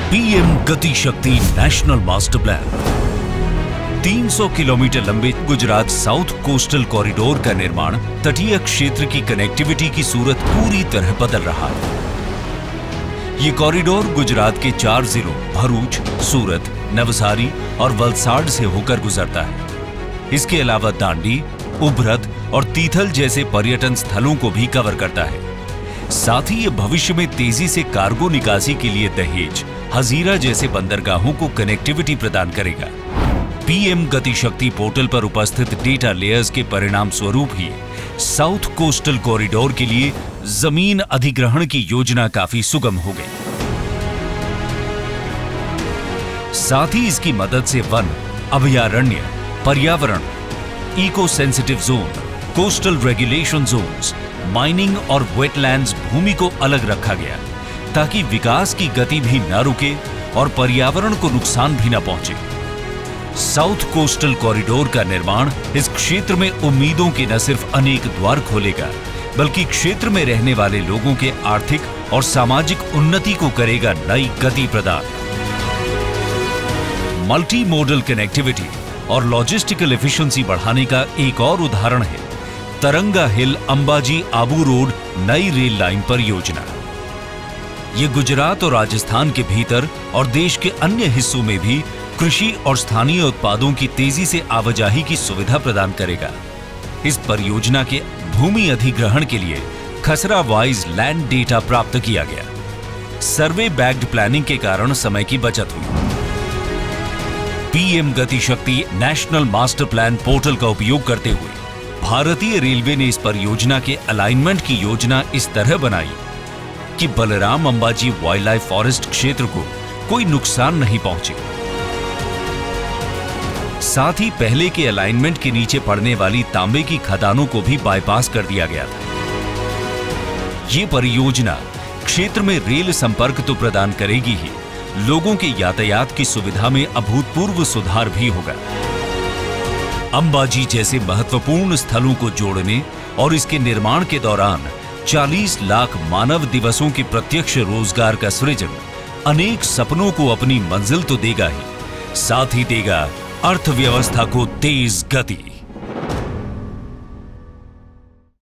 PM गति शक्ति national master plan 300 kilometre लंबे गुजरात साउथ कोस्टल कॉरिडोर का निर्माण तटीय क्षेत्र की कनेक्टिविटी की सूरत पूरी तरह बदल रहा है। ये कॉरिडोर गुजरात के 4 जिलों भरूच, सूरत, नवसारी और वलसाड से होकर गुजरता है। इसके अलावा दांडी, उभरत और तीथल जैसे पर्यटन स्थलों को भी कवर करता है। साथ ही ये भविष्य में तेजी से कार्गो निकासी के लिए दहेज, हजीरा जैसे बंदरगाहों को कनेक्टिविटी प्रदान करेगा। पीएम गति शक्ति पोर्टल पर उपस्थित डेटा लेयर्स के परिणाम स्वरूप ही साउथ कोस्टल कॉरिडोर के लिए जमीन अधिग्रहण की योजना काफी सुगम हो गई। साथ ही इसकी मदद से वन, अभयारण्य, पर्यावरण, eco sensitive zone, coastal regulation zones, mining और वेटलैंड्स भूमि को अलग रखा गया ताकि विकास की गति भी न रुके और पर्यावरण को नुकसान भी न पहुंचे। साउथ कोस्टल कॉरिडोर का निर्माण इस क्षेत्र में उम्मीदों के न सिर्फ अनेक द्वार खोलेगा, बल्कि क्षेत्र में रहने वाले लोगों के आर्थिक और सामाजिक उन्नति को करेगा नई गति प्रदान। मल्टी मोडल कनेक्टिविटी और लॉजिस्टिकल एफिशिएंसी बढ़ाने का एक और उदाहरण है तरंगा हिल अंबाजी आबू रोड नई रेल लाइन परियोजना। ये गुजरात और राजस्थान के भीतर और देश के अन्य हिस्सों में भी कृषि और स्थानीय उत्पादों की तेजी से आवाजाही की सुविधा प्रदान करेगा। इस परियोजना के भूमि अधिग्रहण के लिए खसरा वाइज लैंड डेटा प्राप्त किया गया। सर्वे बैक्ड प्लानिंग के कारण समय की बचत हुई। पीएम गति शक्ति नेशनल मास्टर प्लान पोर्टल का उपयोग करते हुए भारतीय रेलवे ने इस परियोजना के अलाइनमेंट की योजना इस तरह बनाई कि Balram Ambaji wild life forest क्षेत्र को कोई नुकसान नहीं पहुंचे। साथ ही पहले के अलाइनमेंट के नीचे पड़ने वाली तांबे की खदानों को भी बाईपास कर दिया गया था। ये परियोजना क्षेत्र में रेल संपर्क तो प्रदान करेगी ही, लोगों के यातायात की सुविधा में अभूतपूर्व सुधार भी होगा। अंबाजी जैसे महत्वपूर्ण स्थलों को जोड़ने और इसके निर्माण के दौरान 40 लाख मानव दिवसों के प्रत्यक्ष रोजगार का सृजन अनेक सपनों को अपनी मंजिल तो देगा ही, साथ ही देगा अर्थव्यवस्था को तेज गति।